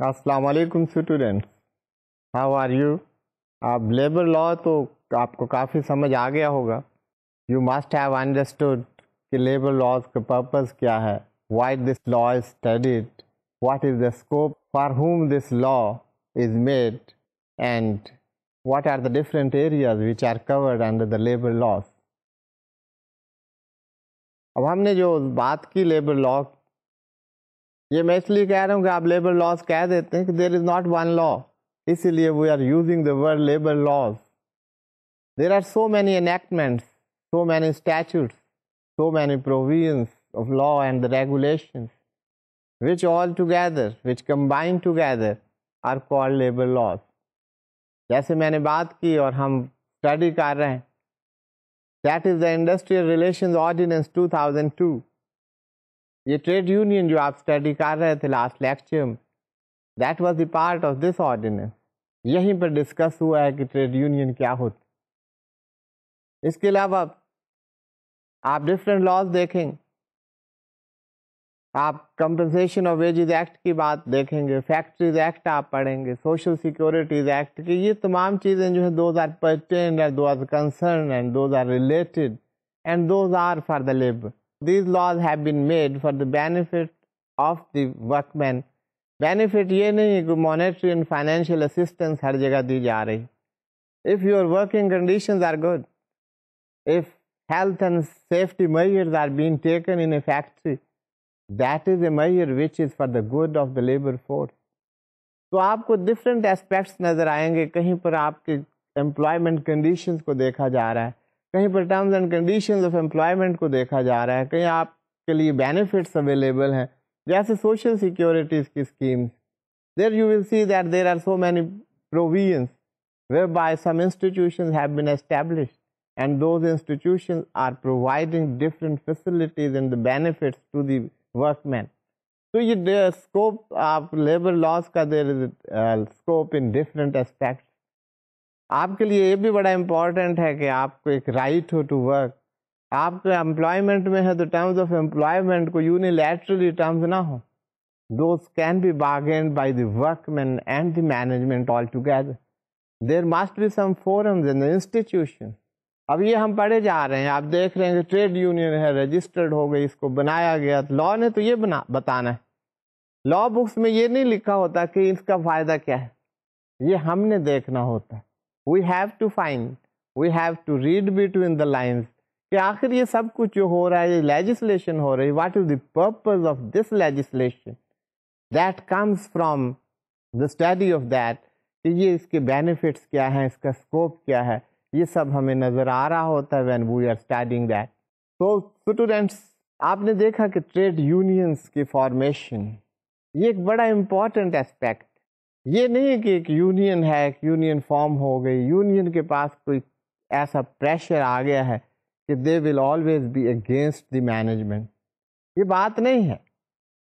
السلام علیکم students, how are you? اب لیبر لا تو آپ کو کافی سمجھ آ گیا ہوگا. یو مسٹ ہیو انڈرسٹوڈ کہ لیبر لاز کا پرپز کیا ہے، why this law is studied, what is the scope for whom this law is made, and what are the different areas which are covered under the labour laws. اب ہم نے جو بات کی labour لا، یہ میں اس لیے کہہ رہا ہوں کہ آپ لیبر لاز کہہ دیتے ہیں کہ دیر از ناٹ ون لا، اسی لیے we are using the word labour laws. There are so many enactments, so many statutes, so many provisions of law and regulations which all together, which combine together are called labor laws. جیسے میں نے بات کی اور ہم study کر رہے ہیں، that is the Industrial Relations Ordinance 2002. یہ ٹریڈ یونین جو آپ اسٹڈی کر رہے تھے لاسٹ لیکچر میں، that was the part of this ordinance. یہیں پر ڈسکس ہوا ہے کہ ٹریڈ یونین کیا ہوتی. اس کے علاوہ آپ ڈفرینٹ لاز دیکھیں، آپ کمپنسیشن آف ویجز ایکٹ کی بات دیکھیں گے، فیکٹریز ایکٹ آپ پڑھیں گے، سوشل سیکورٹیز ایکٹ کی. یہ تمام چیزیں جو ہیں those are pertained and those are concerned and those are related and those are for the labour. These laws have been made for the benefit of the workmen. Benefit یہ نہیں ہے کہ monetary and financial assistance ہر جگہ دی جا رہی. If your working conditions are good, if health and safety measures are being taken in a factory, that is a measure which is for the good of the labor force. تو آپ کو different aspects نظر آئیں گے. کہیں پر آپ کے employment conditions کو دیکھا جا رہا ہے، کہیں پر terms and conditions of employment کو دیکھا جا رہا ہے، کہیں آپ کے لیے بینیفٹس اویلیبل ہیں جیسے سوشل سیکورٹیز کی schemes. There you will see that there are so many provisions where by some institutions have been established and those institutions are providing different facilities and benefits to the workmen. تو یہ scope آپ labour laws کا، there is scope in different aspects. آپ کے لیے یہ بھی بڑا امپورٹنٹ ہے کہ آپ کو ایک رائٹ ہو ٹو ورک. آپ کے امپلائمنٹ میں ہے تو ٹرمز آف امپلائمنٹ کو یونیلیٹرلی ٹرمز نہ ہو. Those can be bargained by the workmen and the management all together. There must be some forums in institution. اب یہ ہم پڑھے جا رہے ہیں، آپ دیکھ رہے ہیں کہ ٹریڈ یونین ہے، رجسٹرڈ ہو گئی، اس کو بنایا گیا. لا نے تو یہ بتانا ہے، لا بکس میں یہ نہیں لکھا ہوتا کہ اس کا فائدہ کیا ہے، یہ ہم نے دیکھنا ہوتا ہے. We have to find, we have to read between the lines کہ آخر یہ سب کچھ جو ہو رہا ہے، یہ لیجسلیشن ہو رہی ہے، what is the purpose of this legislation that comes from the study of that، کہ یہ اس کے بینیفٹس کیا ہیں، اس کا اسکوپ کیا ہے، یہ سب ہمیں نظر آ رہا ہوتا ہے when we are studying that. تو اسٹوڈینٹس، آپ نے دیکھا کہ ٹریڈ یونینس کی فارمیشن یہ ایک بڑا امپورٹنٹ اسپیکٹ. یہ نہیں کہ ایک یونین ہے، ایک یونین فارم ہو گئی، یونین کے پاس کوئی ایسا پریشر آ گیا ہے کہ they will always be against the management. یہ بات نہیں ہے.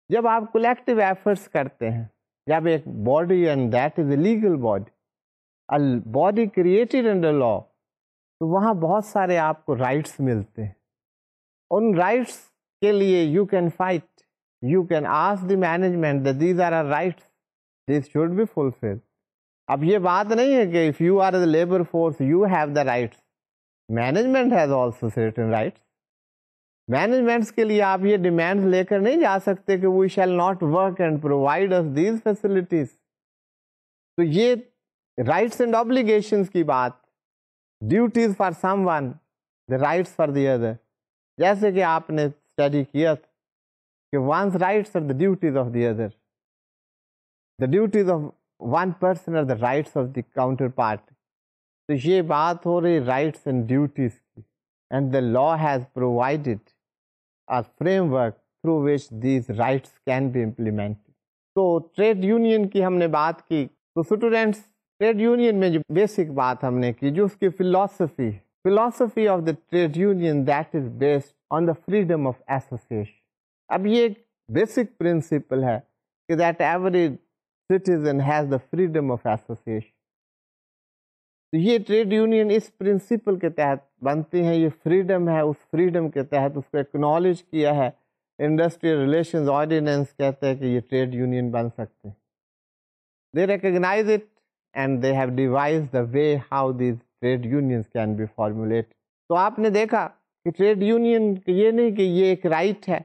جب آپ کولیکٹیو ایفرٹس کرتے ہیں، جب ایک body and that is a legal body, body created under law, تو وہاں بہت سارے آپ کو رائٹس ملتے ہیں. ان رائٹس کے لیے you can fight, you can ask the management that these are our rights, this should be fulfilled. اب یہ بات نہیں ہے کہ if you are the labor force you have the rights. Management has also certain rights. Managements کے لیے آپ یہ ڈیمانڈ لے کر نہیں جا سکتے کہ we shall not work and provide us these facilities. تو یہ rights and obligations کی بات، duties for someone, the rights for the other. جیسے کہ آپ نے اسٹڈی کیا تھا کہ one's rights are the duties of the other. The duties of one person are the rights of the counterpart. تو یہ بات ہو رہی rights and duties کی، and the law has provided a framework through which these rights can be implemented. تو trade union کی ہم نے بات کی. تو اسٹوڈینٹس، ٹریڈ یونین میں جو بیسک بات ہم نے کی، جو اس کی philosophy of the trade union, that is based on the freedom of association. اب یہ ایک بیسک پرنسپل ہے کہ that every citizen has the freedom of association. تو یہ ٹریڈ یونین اس پرنسپل کے تحت بنتی ہیں. یہ فریڈم ہے، اس فریڈم کے تحت اس کو ایکنالج کیا ہے. انڈسٹریل ریلیشنز آرڈیننس کہتے ہیں کہ یہ ٹریڈ یونین بن سکتے ہیں. They recognize it and they have devised the way how these trade unions can be formulated. تو آپ نے دیکھا کہ ٹریڈ یونین یہ نہیں کہ یہ ایک رائٹ ہے,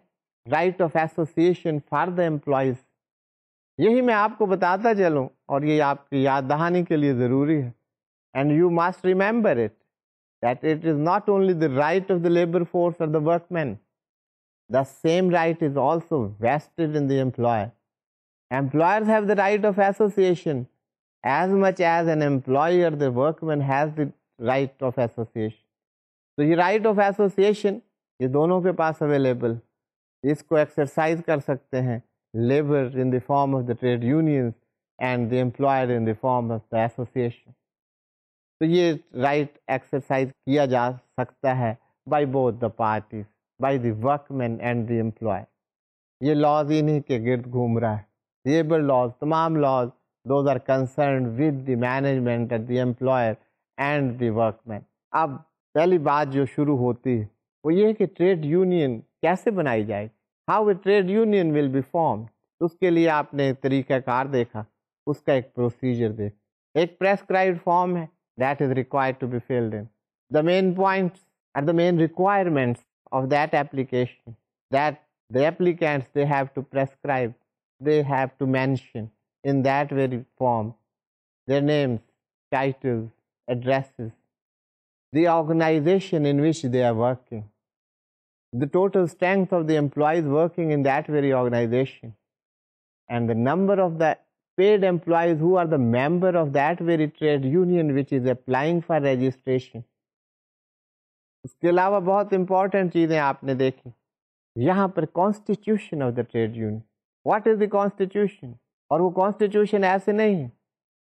right of association for the employees. یہی میں آپ کو بتاتا چلوں اور یہ آپ کی یاد دہانی کے لیے ضروری ہے. And you must remember it that it is not only the right of the labor force or the workmen, the same right is also vested in the employer. Employers have the right of association as much as an employee or the workman has the right of association. تو یہ right of association یہ دونوں کے پاس available, اس کو exercise کر سکتے ہیں labour in the form of the trade unions and the employer in the form of the association. تو یہ رائٹ ایکسرسائز کیا جا سکتا ہے by both the parties, by the workmen and the employer. یہ لاز انہیں کے گرد گھوم رہا ہے. لیبر لاز, تمام laws, those are concerned with the management at the employer and the workmen. اب پہلی بات جو شروع ہوتی ہے وہ یہ کہ ٹریڈ یونین کیسے بنائی جائے, how a trade union will be formed. اس کے لیے آپ نے طریقہ کار دیکھا, اس کا ایک پروسیجر دیکھا. ایک پریسکرائبڈ فارم ہے that is required to be filled in. The main points and the main requirements of that application that the applicants they have to prescribe, they have to mention in that very form their names, titles, addresses, the organization in which they are working, the total strength of the employees working in that very organization, and the number of the paid employees who are the member of that very trade union which is applying for registration. اس کے علاوہ بہت important چیزیں آپ نے دیکھی یہاں پر, constitution of the trade union. What is the constitution? اور وہ کانسٹیٹیوشن ایسے نہیں ہے.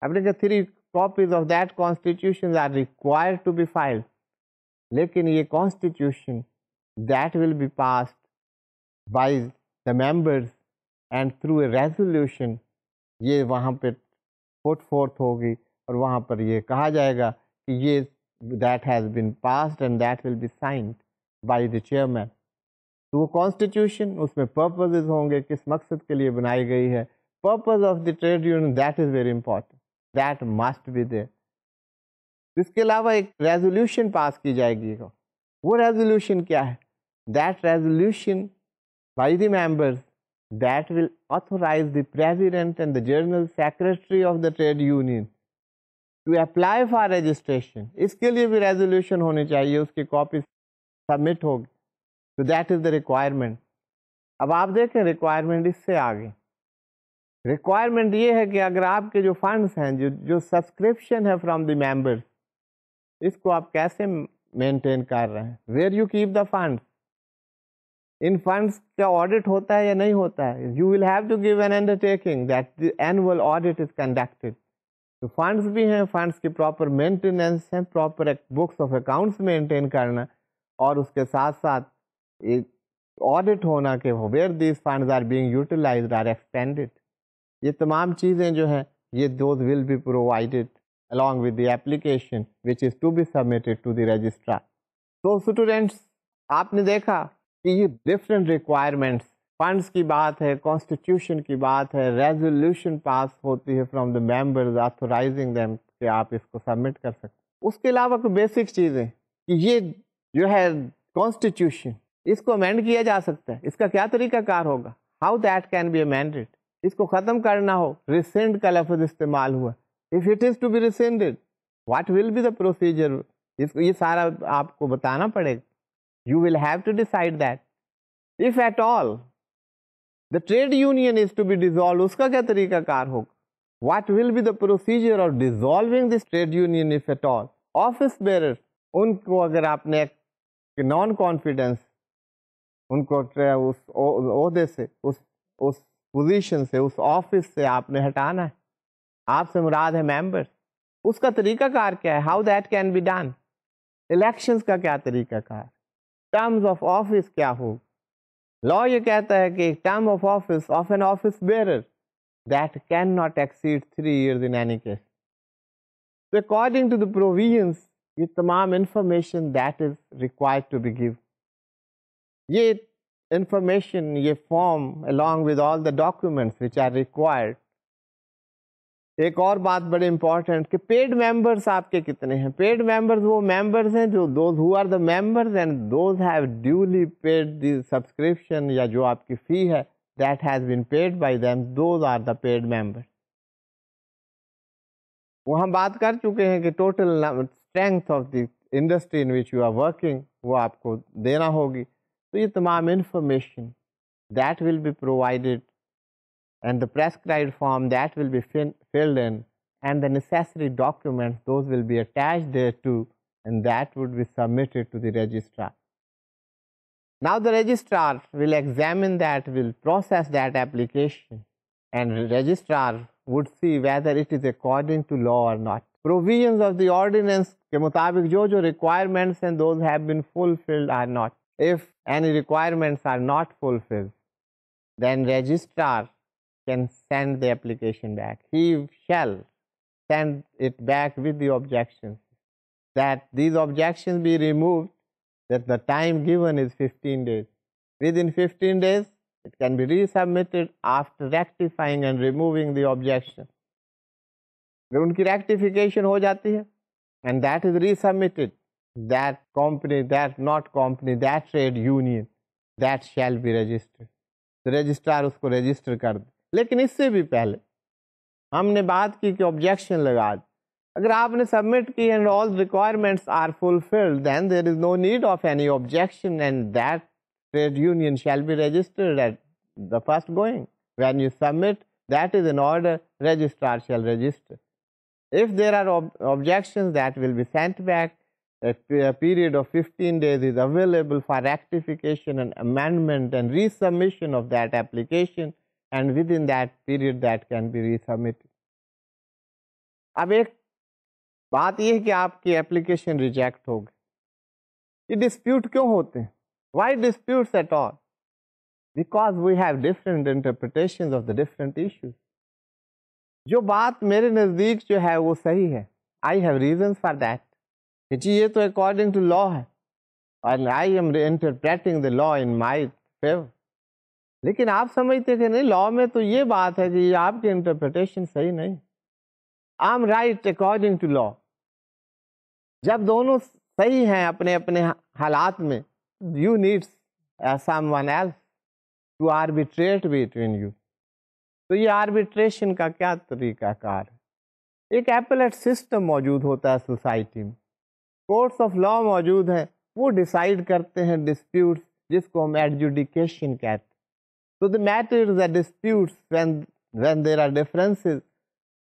آپ نے کہا 3 copies of that constitution are required to be filed. لیکن یہ constitution that will be passed by the members and through a resolution یہ وہاں پہ پٹ فورتھ ہوگی اور وہاں پر یہ کہا جائے گا کہ یہ that has been passed and that will be signed by the chairman. تو وہ کانسٹیٹیوشن اس میں پرپزز ہوں گے, کس مقصد کے لیے بنائی گئی ہے. Purpose of the trade union that is very important, that must be there. اس کے علاوہ ایک ریزولوشن پاس کی جائے گی. وہ ریزولوشن کیا ہے؟ That resolution by the members that will authorize the president and the general secretary of the trade union to apply for registration. اس کے لیے بھی ریزولوشن ہونی چاہیے, اس کی کاپی سبمٹ ہوگی. تو دیٹ از دا ریکوائرمنٹ. اب آپ دیکھیں ریکوائرمنٹ اس سے آگے. ریکوائرمنٹ یہ ہے کہ اگر آپ کے جو فنڈس ہیں, جو سبسکرپشن ہے فرام دی ممبرس, اس کو آپ کیسے مینٹین کر رہے ہیں. Where you keep the funds, ان فنڈس کا آڈٹ ہوتا ہے یا نہیں ہوتا ہے. You will have to give an undertaking that the annual audit is conducted. تو فنڈس بھی ہیں, فنڈس کی پراپر مینٹیننس ہے, proper books of accounts maintain کرنا, اور اس کے ساتھ ساتھ آڈٹ ہونا کہ where these funds are being utilised or expended. یہ تمام چیزیں جو ہیں یہ those will be provided along with the application which is to be submitted to the registrar. So students, آپ نے دیکھا کہ یہ ڈفرینٹ ریکوائرمنٹس, فنڈس کی بات ہے, کانسٹیٹیوشن کی بات ہے, ریزولوشن پاس ہوتی ہے فرام دا ممبرز آتھورائزنگ دیم کہ آپ اس کو سبمٹ کر سکتے. اس کے علاوہ کوئی بیسک چیزیں کہ یہ جو ہے کانسٹیٹیوشن, اس کو امینڈ کیا جا سکتا ہے. اس کا کیا طریقہ کار ہوگا؟ How that can be amended. اس کو ختم کرنا ہو, ریسینڈ کا لفظ استعمال ہوا. If it is to be rescinded, what will be the procedure? یہ سارا آپ کو بتانا پڑے گا. You will have to decide that. If at all the trade union is to be dissolved, اس کا کیا طریقہ کار ہوگا؟ What will be the procedure of dissolving this trade union if at all? Office bearers, ان کو اگر آپ نے naan confidence, ان کو اس عہدے سے, اس پوزیشن سے, اس آفس سے آپ نے ہٹانا ہے, آپ سے مراد ہے ممبر, اس کا طریقہ کار کیا ہے؟ How that can be done. Elections کا کیا طریقہ کار, ٹرمز آف آفس کیا ہو. لا یہ کہتا ہے کہ term of office of N office bearer that can not exceed 3 years in any case. So according to the provisions, یہ تمام information that is required to be give. یہ انفارمیشن, یہ form along with all the documents which are required ایک اور بات بڑی important کہ paid members آپ کے کتنے ہیں. پیڈ ممبرز وہ ممبرز ہیں جو those who are the members and those have duly paid the subscription, یا جو آپ کی فی ہے that has been paid by them, those are the paid member. وہ ہم بات کر چکے ہیں کہ total strength of the industry in which you are working وہ آپ کو دینا ہوگی. تو یہ تمام information that will be provided and the prescribed form that will be filled in, and the necessary documents, those will be attached thereto, and that would be submitted to the registrar. Now the registrar will examine that, will process that application, and the registrar would see whether it is according to law or not. Provisions of the ordinance ke mutabik jo requirements and those have been fulfilled or not. If any requirements are not fulfilled, then registrar can send the application back. He shall send it back with the objections, that these objections be removed, that the time given is 15 days. Within 15 days, it can be resubmitted after rectifying and removing the objection. When unki rectification ho jati hai, and that is resubmitted, that company, that not company, that trade union, that shall be registered. The registrar usko register kar de. لیکن اس سے بھی پہلے ہم نے بات کی کہ objection لگا دی. اگر آپ نے سبمٹ کی and all requirements are fulfilled, then there is no need of any objection and that trade union shall be registered at the first going. When you submit that is in order, registrar shall register. If there are objections, that will be sent back. A period of 15 days is available for rectification and amendment and resubmission of that application, and within that period that can be resubmitted. اب ایک بات یہ ہے کہ آپ کی application reject ہو گئی. یہ ڈسپیوٹ کیوں ہوتے ہیں؟ Why disputes at all? Because we have different interpretations of the different issues. جو بات میرے نزدیک جو ہے وہ صحیح ہے, I have reasons for that. کہ جی یہ تو according to law ہے and I am interpreting the law in my favor. لیکن آپ سمجھتے کہ نہیں, لا میں تو یہ بات ہے کہ یہ آپ کی انٹرپریٹیشن صحیح نہیں. I am right according to law. جب دونوں صحیح ہیں اپنے اپنے حالات میں, you need someone else to arbitrate between you. تو یہ آربیٹریشن کا کیا طریقہ کار ہے؟ ایک ایپلیٹ سسٹم موجود ہوتا ہے سوسائٹی میں, کورٹس آف لا موجود ہیں, وہ ڈیسائیڈ کرتے ہیں ڈسپیوٹس جس کو ہم ایڈجوڈیکیشن کہتے ہیں. So the matters that disputes when there are differences,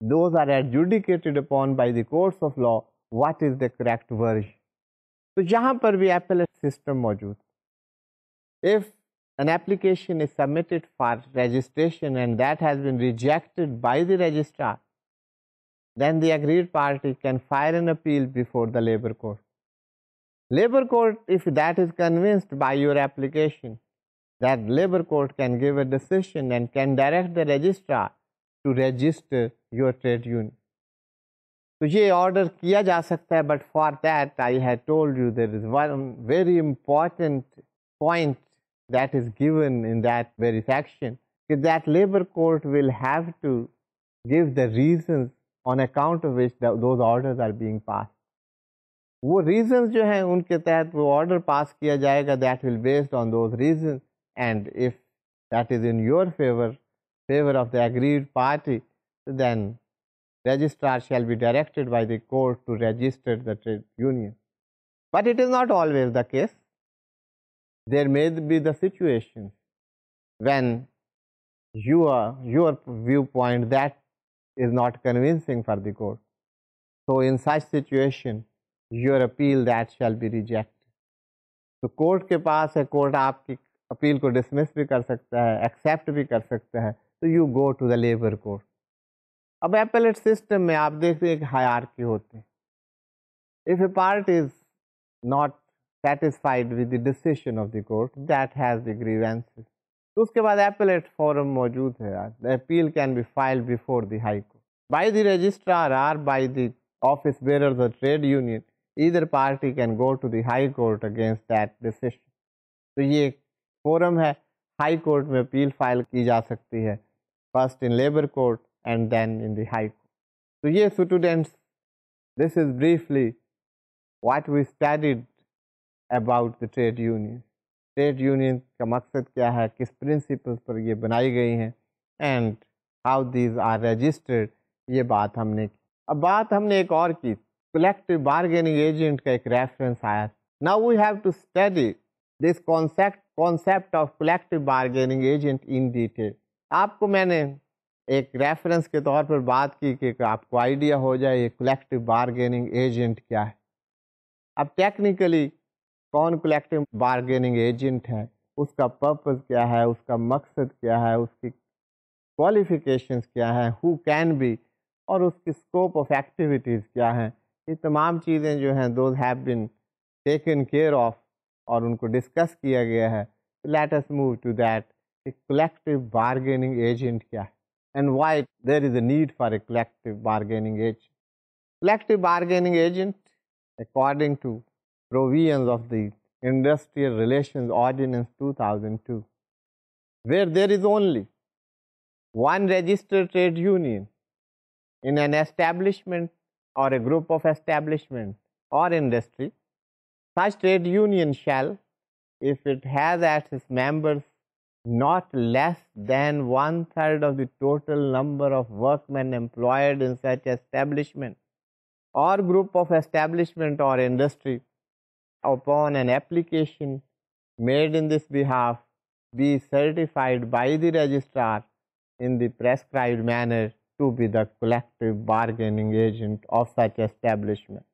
those are adjudicated upon by the courts of law. What is the correct version? تو یہاں پر بھی appellate system موجود. If an application is submitted for registration and that has been rejected by the registrar, then the aggrieved party can file an appeal before the labor court. Labor court, if that is convinced by your application, that labor court can give a decision and can direct the registrar to register your trade union. تو یہ order کیا جا سکتا ہے, but for that I had told you there is one very important point that is given in that very section, that labor court will have to give the reasons on account of which those orders are being passed. وہ reasons جو ہیں ان کے تحت وہ order پاس کیا جائے گا, that will based on those reasons. And if that is in your favor of the aggrieved party, then registrar shall be directed by the court to register the trade union. But it is not always the case. There may be the situations when your viewpoint that is not convincing for the court. So in such situation, your appeal that shall be rejected. تو court کے پاس ہے, court آپ کی appeal کو dismiss بھی کر سکتا ہے, ایکسیپٹ بھی کر سکتا ہے. تو you go to the labour court. اب ایپلیٹ سسٹم میں آپ دیکھتے ہیں ایک ہائرارکی ہوتی ہے. If a party is not satisfied with the decision of the court that has the grievances, تو اس کے بعد ایپلیٹ فورم موجود ہے. The appeal can be filed before the high Court by the registrar اور by the office bearers of trade union. Either party can go to the high court against that decision. تو یہ forum ہے, high court میں appeal file کی جا سکتی ہے, first in labour court and then in the high court. تو یہ students this is briefly what we studied about the trade union. Trade union کا مقصد کیا ہے، کس پرنسپل پر یہ بنائی گئی ہیں، and how these are registered, یہ بات ہم نے کی. اب بات ہم نے ایک اور کی، کلیکٹو بارگیننگ ایجنٹ کا ایک ریفرنس آیا. Now we have to study this concept of collective bargaining agent in detail. آپ کو میں نے ایک ریفرنس کے طور پر بات کی کہ آپ کو آئیڈیا ہو جائے یہ کلیکٹو بارگیننگ ایجنٹ کیا ہے. اب ٹیکنیکلی کون کلیکٹو بارگیننگ ایجنٹ ہے، اس کا پرپز کیا ہے، اس کا مقصد کیا ہے، اس کی کوالیفیکیشنز کیا ہیں، ہو کین بی، اور اس کی اسکوپ آف ایکٹیویٹیز کیا ہیں، یہ تمام چیزیں جو ہیں those have been taken care of اور ان کو ڈسکس کیا گیا ہے. Let us move to that کہ کلیکٹو بارگیننگ ایجنٹ کیا ہے and why there is a need for a collective bargaining agent. Collective bargaining agent, according to provisions of the Industrial Relations Ordinance 2002, where there is only one registered trade union in an establishment or a group of establishment or industry, such trade union shall, if it has as its members not less than 1/3 of the total number of workmen employed in such establishment or group of establishment or industry, upon an application made in this behalf, be certified by the registrar in the prescribed manner to be the collective bargaining agent of such establishment.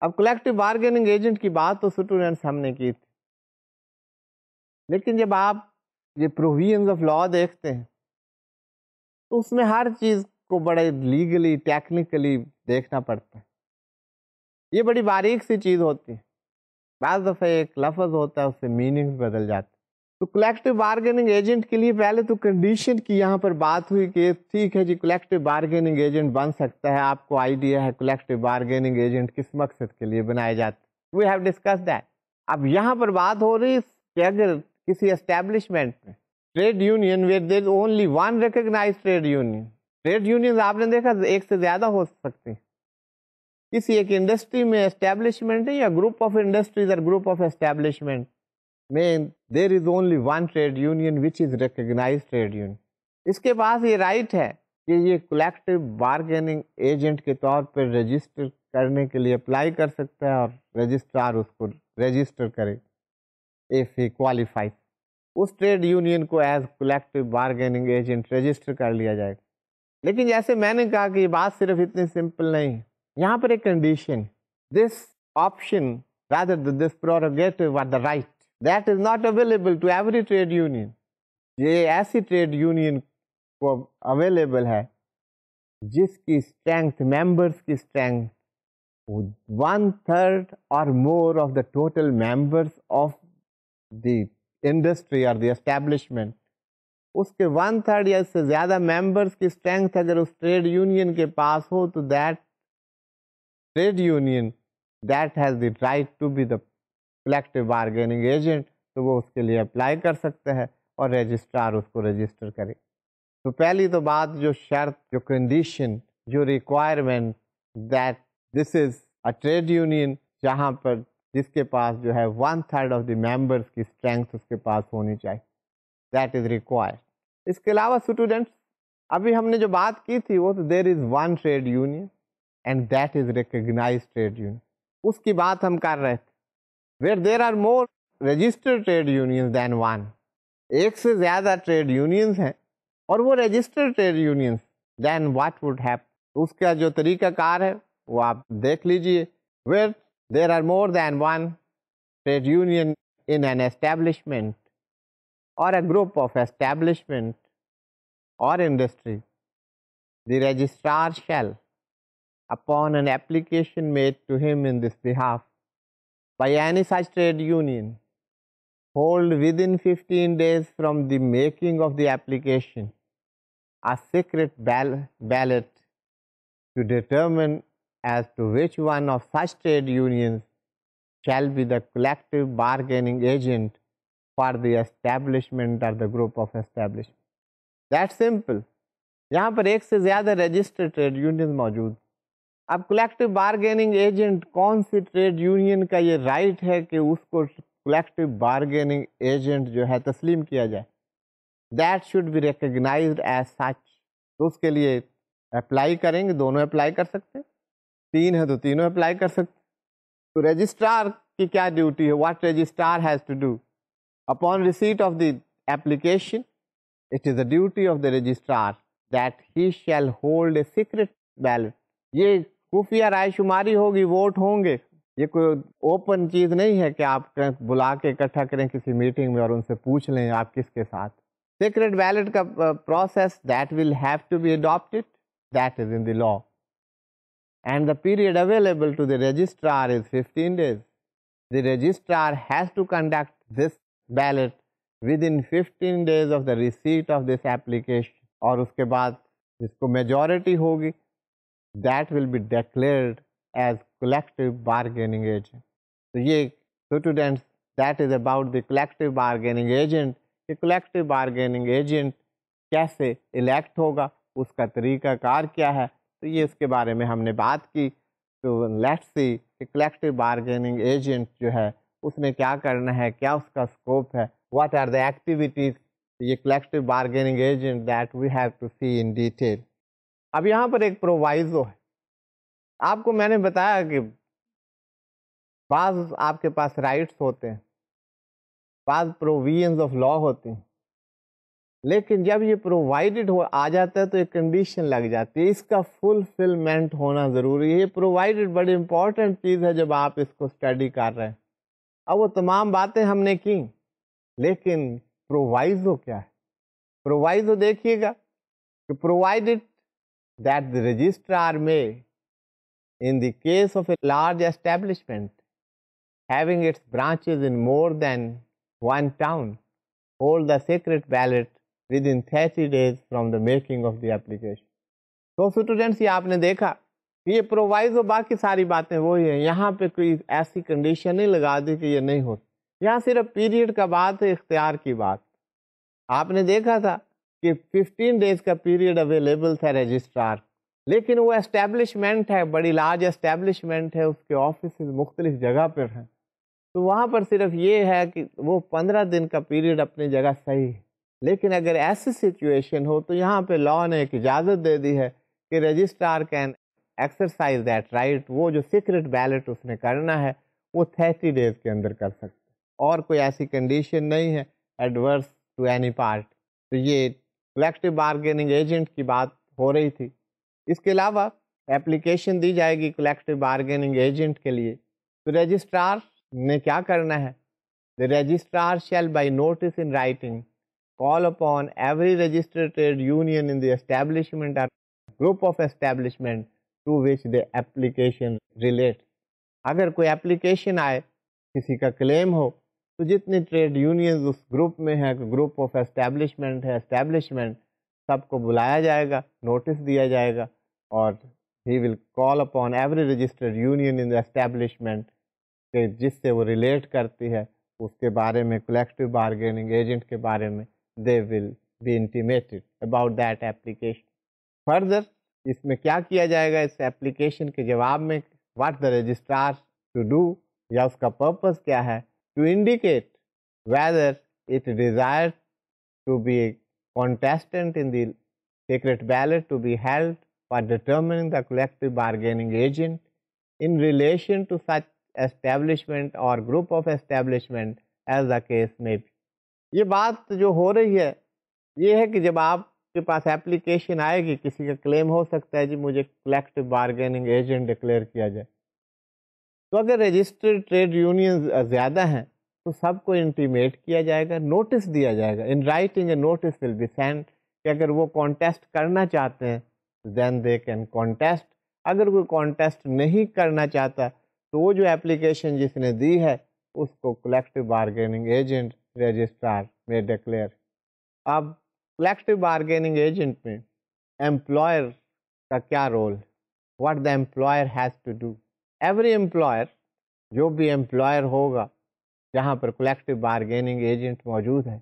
اب collective bargaining agent کی بات تو students ہم نے کی تھی، لیکن جب آپ یہ پروویژنز آف لا دیکھتے ہیں تو اس میں ہر چیز کو بڑے لیگلی ٹیکنیکلی دیکھنا پڑتا ہے. یہ بڑی باریک سی چیز ہوتی ہے، بعض دفعہ ایک لفظ ہوتا ہے اس سے میننگ بدل جاتا ہے. تو کلیکٹو بارگیننگ ایجنٹ کے لیے پہلے تو کنڈیشن کی یہاں پر بات ہوئی کہ ٹھیک ہے جی کلیکٹو بارگیننگ ایجنٹ بن سکتا ہے، آپ کو آئیڈیا ہے کلیکٹو بارگیننگ ایجنٹ کس مقصد کے لیے بنائے جاتے. We have discuss that. اب یہاں پر بات ہو رہی کہ اگر کسی اسٹیبلشمنٹ میں trade union where there is only one recognise trade union, trade union آپ نے دیکھا ایک سے زیادہ ہو سکتے ہیں، کسی ایک انڈسٹری میں اسٹیبلشمنٹ ہے یا گروپ آف انڈسٹریز اور گروپ آف اسٹیبلشمنٹ میں there is only one trade union which is recognise trade union. اس کے پاس یہ رائٹ ہے کہ یہ کلیکٹو بارگیننگ ایجنٹ کے طور پر رجسٹر کرنے کے لیے اپلائی کر سکتا ہے اور رجسٹرار اس کو رجسٹر کرے if he qualifies. اس ٹریڈ یونین کو as collective bargaining agent register کر لیا جائے گا. لیکن جیسے میں نے کہا کہ یہ بات صرف اتنی سمپل نہیں ہے، یہاں پر ایک condition, this option rather than this prerogative or the right that is not available to every trade union. یہ ایسی ٹریڈ یونین کو اویلیبل ہے جس کی اسٹرینتھ، ممبرس کی strength 1/3 or more of the total members of the industry or the establishment. اس کے 1/3 یا اس سے زیادہ ممبرس کی اسٹرینتھ اگر اس ٹریڈ یونین کے پاس ہو تو that trade union that has the right to be the collective bargaining agent, تو وہ اس کے لیے اپلائی کر سکتا ہے اور رجسٹرار اس کو رجسٹر کرے. تو پہلی تو بات جو شرط، جو کنڈیشن، جو requirement that this is a trade union جہاں پر جس کے پاس جو ہے 1/3 آف دی ممبرس کی اسٹرینتھ اس کے پاس ہونی چاہیے، دیٹ از ریکوائرڈ. اس کے علاوہ اسٹوڈینٹس ابھی ہم نے جو بات کی تھی وہ تو there is one trade union and that is recognise trade union, اس کی بات ہم کر رہے تھے. Where there are more registered trade union than one, ایک سے زیادہ ٹریڈ یونینز ہیں اور وہ registered trade unions, then what would happen, اس کا جو طریقہ کار ہے وہ آپ دیکھ لیجئے. Where there are more than one trade union in an establishment or a group of establishment or industry, the registrar shall, upon an application made to him in this behalf by any such trade union, hold within 15 days from the making of the application a secret ballot to determine as to which one of such trade unions shall be the collective bargaining agent for the establishment or the group of establishment. That's simple. یہاں پر ایک سے زیادہ registered trade union موجود. اب collective bargaining agent کون سی trade union کا یہ right ہے کہ اس کو کلیکٹو بارگیننگ ایجنٹ جو ہے تسلیم کیا جائے؟ That should be recognised as such. تو اس کے لیے اپلائی کریں گے، دونوں اپلائی کر سکتے ہیں، 3 ہے تو تینوں اپلائی کر سکتے. تو رجسٹرار کی کیا ڈیوٹی ہے؟ What registrar has to do upon receipt of the application? It is the duty of the registrar that he shall hold a secret ballot. یہ خفیہ رائے شماری ہوگی، ووٹ ہوں گے، یہ کوئی اوپن چیز نہیں ہے کہ آپ بلا کے اکٹھا کریں کسی میٹنگ میں اور ان سے پوچھ لیں آپ کس کے ساتھ. سیکرٹ بیلٹ کا process that will have to be adopted, that is in the law. And the period available to the registrar is 15 days. The registrar has to conduct this ballot within 15 days of the receipt of this application. اور اس کے بعد جس کو majority ہوگی that will be declared as collective bargaining agent. تو یہ students, that is about the collective bargaining agent. کہ collective bargaining agent کیسے الیکٹ ہوگا، اس کا طریقہ کار کیا ہے، تو یہ اس کے بارے میں ہم نے بات کی. تو لیٹس سی کہ کلیکٹیو بارگیننگ ایجنٹ جو ہے اس نے کیا کرنا ہے، کیا اس کا اسکوپ ہے، واٹ آر دا ایکٹیویٹیز. یہ collective bargaining agent that we have to see in detail. اب یہاں پر ایک پرووائزو ہے. آپ کو میں نے بتایا کہ بعض آپ کے پاس رائٹس ہوتے ہیں، بعض پروویژنز آف لا ہوتے ہیں، لیکن جب یہ پرووائڈڈ ہو آ جاتا ہے تو ایک کنڈیشن لگ جاتی ہے، اس کا فلفلمنٹ ہونا ضروری ہے. یہ پرووائڈڈ بڑی امپورٹنٹ چیز ہے جب آپ اس کو اسٹڈی کر رہے ہیں. اب وہ تمام باتیں ہم نے کی، لیکن پرووائزو کیا ہے؟ پرووائزو دیکھیے گا کہ پرووائڈڈ دیٹ دی رجسٹرار میں in the case of a large establishment having its branches in more than one town hold the secret ballot within 30 days from the making of the application. تو students یہ آپ نے دیکھا کہ یہ پرووائزو باقی ساری باتیں وہی ہیں، یہاں پہ کوئی ایسی کنڈیشن نہیں لگا دی کہ یہ نہیں ہوتی. یہاں صرف پیریڈ کا بات ہے، اختیار کی بات. آپ نے دیکھا تھا کہ 15 ڈیز کا پیریڈ اویلیبل تھا رجسٹرار، لیکن وہ اسٹیبلشمنٹ ہے، بڑی لارج اسٹیبلشمنٹ ہے، اس کے آفیسز مختلف جگہ پر ہیں، تو وہاں پر صرف یہ ہے کہ وہ 15 دن کا پیریڈ اپنی جگہ صحیح ہے. لیکن اگر ایسی سچویشن ہو تو یہاں پہ لا نے ایک اجازت دے دی ہے کہ registrar can exercise that right. وہ جو سیکرٹ بیلٹ اس نے کرنا ہے وہ 30 ڈیز کے اندر کر سکتے، اور کوئی ایسی کنڈیشن نہیں ہے ایڈورس ٹو اینی پارٹ. تو یہ کلیکٹیو بارگیننگ ایجنٹ کی بات ہو رہی تھی. اس کے علاوہ اپلیکیشن دی جائے گی کلیکٹیو بارگیننگ ایجنٹ کے لیے، تو رجسٹرار نے کیا کرنا ہے؟ The registrar shall by notice in writing call upon every registered trade union in the establishment or group of establishment to which the application relates. اگر کوئی اپلیکیشن آئے، کسی کا کلیم ہو، تو جتنی ٹریڈ یونینز اس گروپ میں ہیں، گروپ آف اسٹیبلشمنٹ ہے، اسٹیبلشمنٹ، سب کو بلایا جائے گا، نوٹس دیا جائے گا، اور he will call upon every registered union in the establishment کہ جس سے وہ ریلیٹ کرتی ہے اس کے بارے میں، کلیکٹیو بارگیننگ ایجنٹ کے بارے میں they will be intimated about that application. Further اس میں کیا کیا جائے گا اس اپلیکیشن کے جواب میں؟ what the registrar to do، یا اس کا پرپس کیا ہے؟ to indicate whether it desires to be a contestant in the secret ballot to be held for determining the collective bargaining agent in relation to such establishment or group of establishment as the case may be. یہ بات جو ہو رہی ہے یہ ہے کہ جب آپ کے پاس اپلیکیشن آئے گی، کسی کا کلیم ہو سکتا ہے جی مجھے کلیکٹیو بارگیننگ ایجنٹ ڈکلیئر کیا جائے، تو اگر رجسٹرڈ ٹریڈ یونین زیادہ ہیں تو سب کو انٹیمیٹ کیا جائے گا، نوٹس دیا جائے گا، in writing a notice will be send کہ اگر وہ کانٹیسٹ کرنا چاہتے ہیں دین دے کین کانٹیسٹ. اگر کوئی کانٹیسٹ نہیں کرنا چاہتا تو وہ جو اپلیکیشن جس نے دی ہے اس کو کلیکٹیو بارگیننگ ایجنٹ رجسٹرار میں ڈکلیئر. اب کلیکٹیو بارگیننگ ایجنٹ میں امپلائر کا کیا role? What the employer has to do? Every employer, جو بھی امپلائر ہوگا جہاں پر کلیکٹیو بارگیننگ ایجنٹ موجود ہے،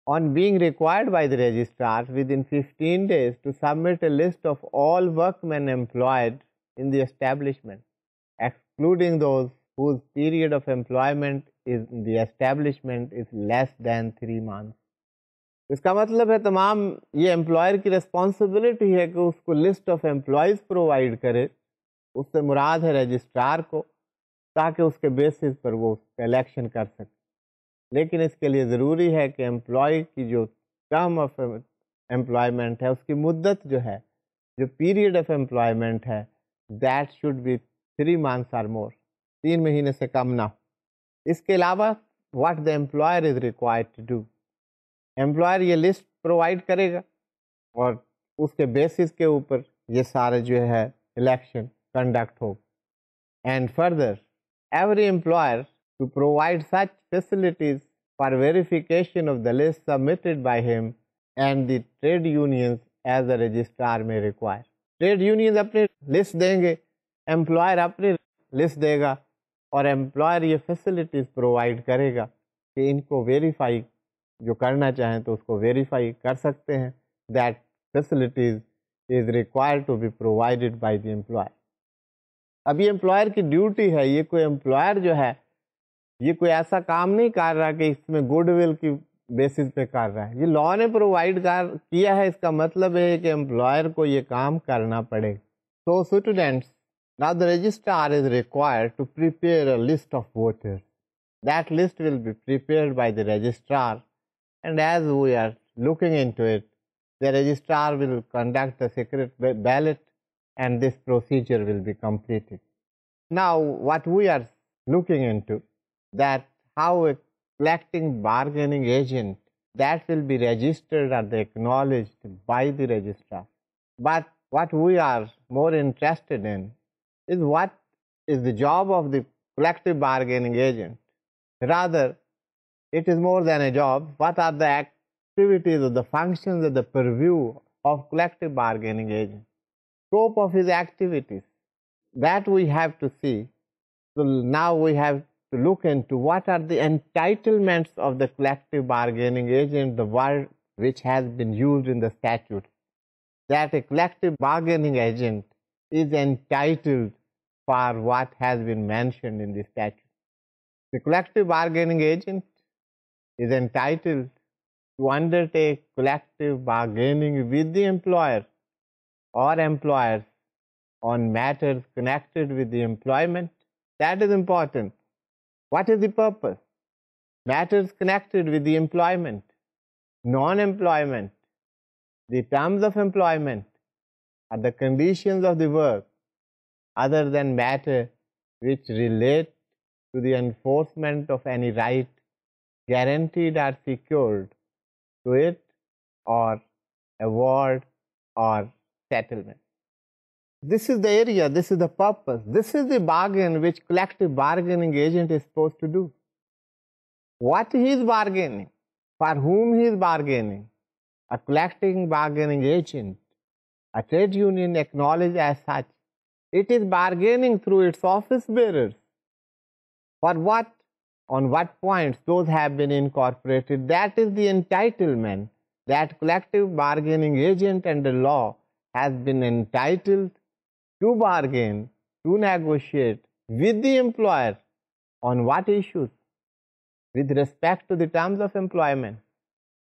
on being required by the registrar within 15 days to submit a list of all workmen employed in the establishment, excluding those whose period of employment in the establishment is less than 3 months. اس کا مطلب ہے تمام یہ employer کی responsibility ہے کہ اس کو list of employees provide کرے، اس سے مراد ہے رجسٹرار کو، تاکہ اس کے بیسس پر وہ الیکشن کر سکے. لیکن اس کے لیے ضروری ہے کہ امپلائی کی جو ٹرم آف امپلائمنٹ ہے، اس کی مدت جو ہے، جو پیریڈ آف امپلائمنٹ ہے، دیٹ شوڈ بی 3 months اور مور، 3 مہینے سے کم نہ ہو. اس کے علاوہ what the employer is required to do, employer یہ لسٹ پرووائڈ کرے گا اور اس کے بیسس کے اوپر یہ سارے جو ہے الیکشن کنڈکٹ ہوگا. And further every employer to provide such facilities for verification of the list submitted by them and the trade unions as a registrar may require. Trade unions اپنے لسٹ دیں گے، امپلائر اپنی list دے گا، اور employer یہ facilities provide کرے گا کہ ان کو verify جو کرنا چاہیں تو اس کو ویریفائی کر سکتے ہیں. That facilities is required to be provided by the employer. اب یہ امپلائر کی ڈیوٹی ہے، یہ کوئی امپلائر جو ہے یہ کوئی ایسا کام نہیں کر رہا کہ اس میں گڈ ول کی بیسس پہ کر رہا ہے، یہ لا نے پرووائڈ کیا ہے. اس کا مطلب ہے کہ امپلائر کو یہ کام کرنا پڑے گا. So students, now the registrar is required to prepare a list of voters. That list will be prepared by the registrar, and as we are looking into it, the registrar will conduct a secret ballot and this procedure will be completed. Now what we are looking into, that how a collecting bargaining agent that will be registered or acknowledged by the registrar. But what we are more interested in is what is the job of the collective bargaining agent. Rather, it is more than a job. What are the activities or the functions or the purview of collective bargaining agent? Scope of his activities, that we have to see. So now we have to look into what are the entitlements of the collective bargaining agent, the word which has been used in the statute, that a collective bargaining agent is entitled for what has been mentioned in the statute. The collective bargaining agent is entitled to undertake collective bargaining with the employer or employers on matters connected with the employment. That is important. What is the purpose? Matters connected with the employment, non-employment, the terms of employment, or the conditions of the work, other than matter which relate to the enforcement of any right guaranteed or secured to it, or award or settlement. This is the area, this is the purpose, this is the bargain which collective bargaining agent is supposed to do. What he is bargaining, for whom he is bargaining, a collective bargaining agent, a trade union acknowledged as such, it is bargaining through its office bearers. For what? On what points? Those have been incorporated. That is the entitlement, that collective bargaining agent under law has been entitled to bargain, to negotiate with the employer on what issues? With respect to the terms of employment.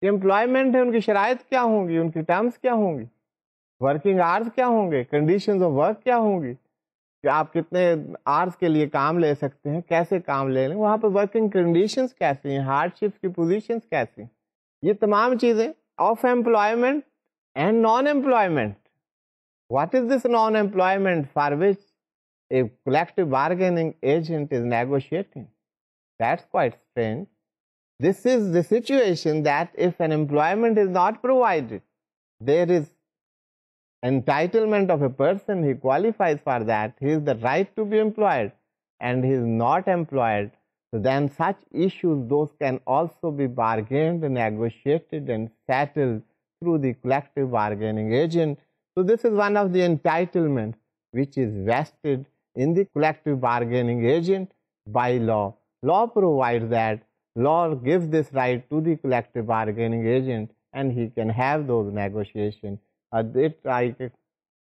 Employment ہے، ان کی شرائط کیا ہوں گی، ان کی terms کیا ہوں گی، ورکنگ آورز کیا ہوں گے، کنڈیشنز آف ورک کیا ہوں گی، کہ آپ کتنے آورز کے لیے کام لے سکتے ہیں، کیسے کام لے لیں، وہاں پہ ورکنگ کنڈیشنز کیسی ہیں، ہارڈ شپس کی پوزیشنز کیسی ہیں، یہ تمام چیزیں of employment and non employment. What is this naan employment for which a collective bargaining agent is negotiating? That's quite strange. This is the situation that if an employment is not provided, there is entitlement of a person, he qualifies for that, he has the right to be employed, and he is not employed, so then such issues, those can also be bargained, negotiated and settled through the collective bargaining agent. So this is one of the entitlements which is vested in the collective bargaining agent by law. Law provides that law gives this right to the collective bargaining agent and he can have those negotiations. I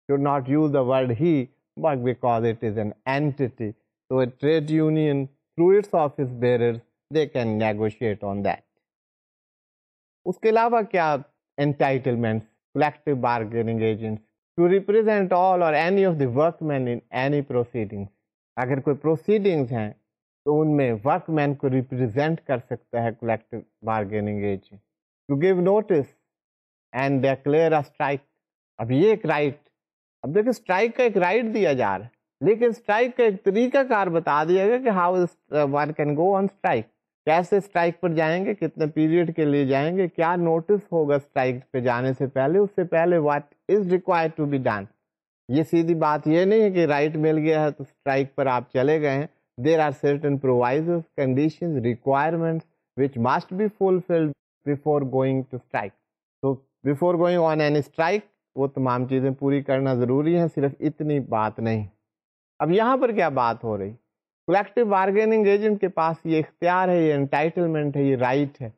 should not use the word he, but because it is an entity. So a trade union, through its office bearers, they can negotiate on that. اس کے علاوہ کیا entitlements, collective bargaining agents, to represent all or any of the workmen in any proceedings. اگر کوئی proceedings ہیں تو ان میں work مین کو represent کر سکتا ہے collective bargaining agent. To give notice and declare a strike. اب یہ ایک رائٹ، اب دیکھیں اسٹرائک کا ایک رائٹ دیا جا رہا ہے، لیکن اسٹرائک کا ایک طریقہ کار بتا دیا گیا کہ how one can go on strike. کیسے اسٹرائک پر جائیں گے، کتنے پیریڈ کے لیے جائیں گے، کیا نوٹس ہوگا اسٹرائک پہ جانے سے پہلے، اس سے پہلے what is required to be done. یہ سیدھی بات یہ نہیں ہے کہ رائٹ مل گیا ہے تو اسٹرائک پر آپ چلے گئے ہیں. There are certain provisos, conditions, requirements which must be fulfilled before going to strike. So before going on any strike, وہ تمام چیزیں پوری کرنا ضروری ہیں، صرف اتنی بات نہیں. اب یہاں پر کیا بات ہو رہی؟ کولیکٹیو بارگیننگ ایجنٹ کے پاس یہ اختیار ہے، یہ انٹائٹلمنٹ ہے، یہ رائٹ ہے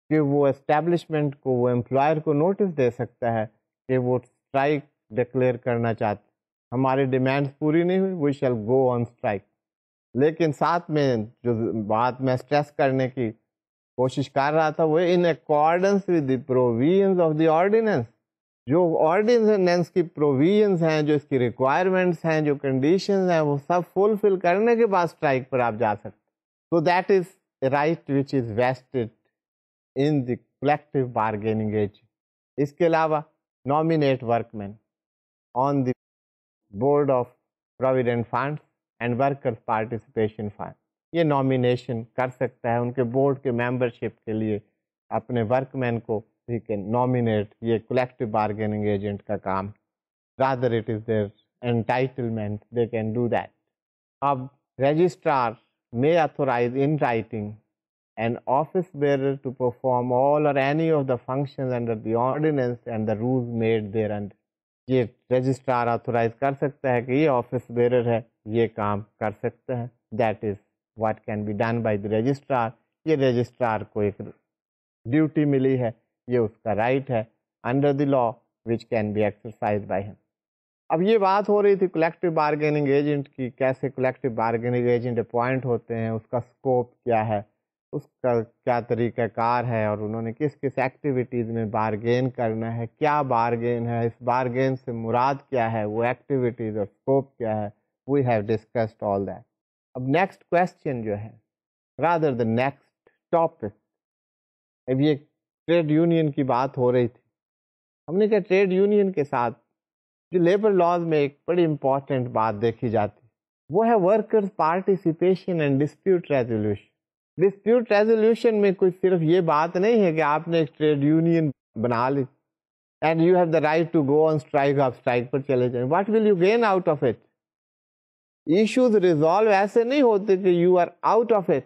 کہ وہ اسٹیبلشمنٹ کو، وہ امپلائر کو نوٹس دے سکتا ہے کہ وہ اسٹرائک ڈکلیئر کرنا چاہتے، ہماری ڈیمانڈس پوری نہیں ہوئی، we shall go on strike. لیکن ساتھ میں جو بات میں اسٹریس کرنے کی کوشش کر رہا تھا وہ in accordance with the provisions of the ordinance. جو آرڈیننس کی پروویژنز ہیں، جو اس کی ریکوائرمنٹس ہیں، جو کنڈیشنز ہیں، وہ سب فلفل کرنے کے بعد اسٹرائک پر آپ جا سکتے. So that is a right which is vested in the collective bargaining ایج. اس کے علاوہ nominate workmen on the board of provident funds and workers participation fund. یہ نامینیشن کر سکتا ہے ان کے بورڈ کے ممبرشپ کے لیے اپنے ورک مین کو ہی کین نامینیٹ. یہ کولیکٹیو بارگیننگ ایجنٹ کا کام، rather it is their entitlement, they can do that. اب registrar may authorize in writing an office bearer to perform all or any of the functions under the ordinance and the rules made thereunder. یہ registrar authorise کر سکتا ہے کہ یہ office bearer ہے، یہ کام کر سکتا ہے. That is what can be done by the registrar. یہ رجسٹرار کو ایک ڈیوٹی ملی ہے، یہ اس کا رائٹ ہے under the law which can be exercised by him. اب یہ بات ہو رہی تھی کولیکٹیو بارگیننگ ایجنٹ کی، کیسے کولیکٹیو بارگیننگ ایجنٹ اپوائنٹ ہوتے ہیں، اس کا اسکوپ کیا ہے، اس کا کیا طریقہ کار ہے، اور انہوں نے کس کس ایکٹیویٹیز میں بارگین کرنا ہے، کیا بارگین ہے، اس بارگین سے مراد کیا ہے، وہ ایکٹیویٹیز اور اسکوپ کیا ہے. We have discussed all that. اب نیکسٹ کویسچن جو ہے، رادر دا نیکسٹ ٹاپک، اب یہ ٹریڈ یونین کی بات ہو رہی تھی. ہم نے کہا ٹریڈ یونین کے ساتھ جو لیبر لاز میں ایک بڑی امپورٹنٹ بات دیکھی جاتی وہ ہے workers participation and dispute resolution. Dispute resolution میں کوئی صرف یہ بات نہیں ہے کہ آپ نے ایک ٹریڈ یونین بنا لی and you have the right to go on strike, آپ اسٹرائک پر چلے جائیں. What will you gain out of it? Issues resolve ایسے نہیں ہوتے کہ you are out of it.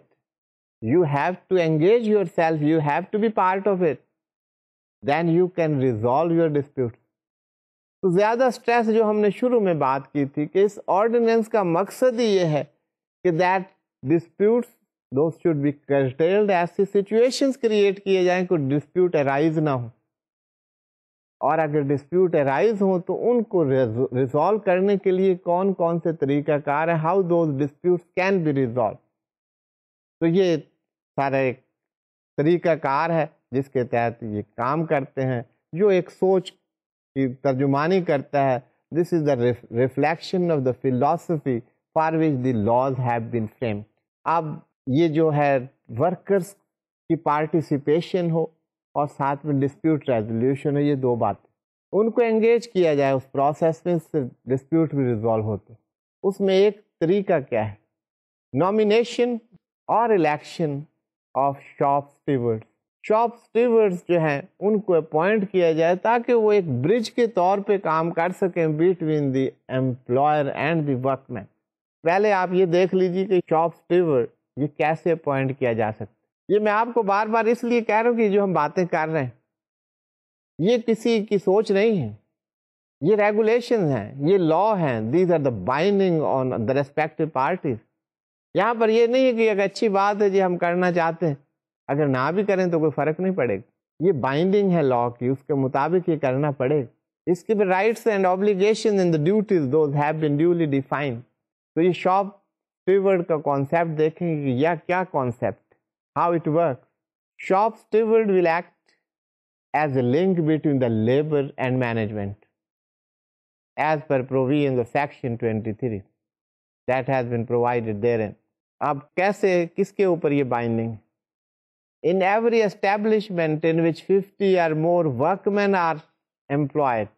You have to engage yourself, you have to be part of it, then you can resolve your dispute. تو زیادہ stress جو ہم نے شروع میں بات کی تھی کہ اس آرڈیننس کا مقصد ہی یہ ہے کہ that disputes those should be curtailed, ایسی سچویشنز کریٹ کیے جائیں کہ ڈسپیوٹ ارائز نہ ہو، اور اگر ڈسپیوٹ ارائز ہوں تو ان کو ریزالو کرنے کے لیے کون کون سے طریقہ کار ہیں، how those disputes can be resolve. تو یہ سارا ایک طریقہ کار ہے جس کے تحت یہ کام کرتے ہیں، جو ایک سوچ کی ترجمانی کرتا ہے. This is the reflection of the philosophy for which the laws have been framed. اب یہ جو ہے ورکرس کی پارٹیسپیشن ہو اور ساتھ میں ڈسپیوٹ ریزولوشن ہے، یہ دو باتیں ان کو انگیج کیا جائے اس پروسیس میں، سے ڈسپیوٹ بھی ریزالو ہوتے. اس میں ایک طریقہ کیا ہے، نامینیشن اور election of shop steward. Shop stewards جو ہیں ان کو اپوائنٹ کیا جائے تاکہ وہ ایک برج کے طور پہ کام کر سکیں between the employer and the workmen. پہلے آپ یہ دیکھ لیجیے کہ شاپ اسٹیورڈ یہ کیسے اپوائنٹ کیا جا سکتا. یہ میں آپ کو بار بار اس لیے کہہ رہا ہوں کہ جو ہم باتیں کر رہے ہیں یہ کسی کی سوچ نہیں ہے، یہ ریگولیشن ہیں، یہ لا ہیں. These are the binding on the respective parties. یہاں پر یہ نہیں ہے کہ ایک اچھی بات ہے جی ہم کرنا چاہتے ہیں، اگر نہ بھی کریں تو کوئی فرق نہیں پڑے گا، یہ بائنڈنگ ہے لا کی، اس کے مطابق یہ کرنا پڑے گا۔ اس کے بھی rights and obligation and the duties those have been duly defined۔ تو یہ شاپ اسٹیورڈ کا کانسیپٹ دیکھیں گے کہ یا کیا concept, how it work. Shop Steward will act as a link between the labour and management as per provisions of section 23 that has been provided therein۔ اب کیسے، کس کے اوپر یہ binding? In every establishment in which 50 or more workmen are employed,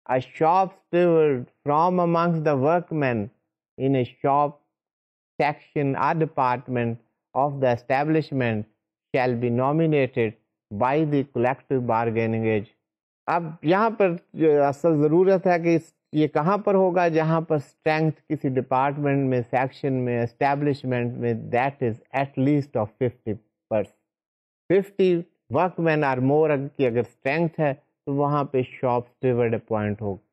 a shop steward from amongst the workmen in a shop section or department of the establishment shall be nominated by the collective bargaining agent۔ اب یہاں پر جو اصل ضرورت ہے کہ یہ کہاں پر ہوگا؟ جہاں پر اسٹرینتھ کسی ڈپارٹمنٹ میں، سیکشن میں، اسٹیبلشمنٹ میں that is at least of 50%۔ 50 workmen or more کی اگر اسٹرینتھ ہے تو وہاں پہ شاپ اسٹیورڈ اپوائنٹ ہوگا۔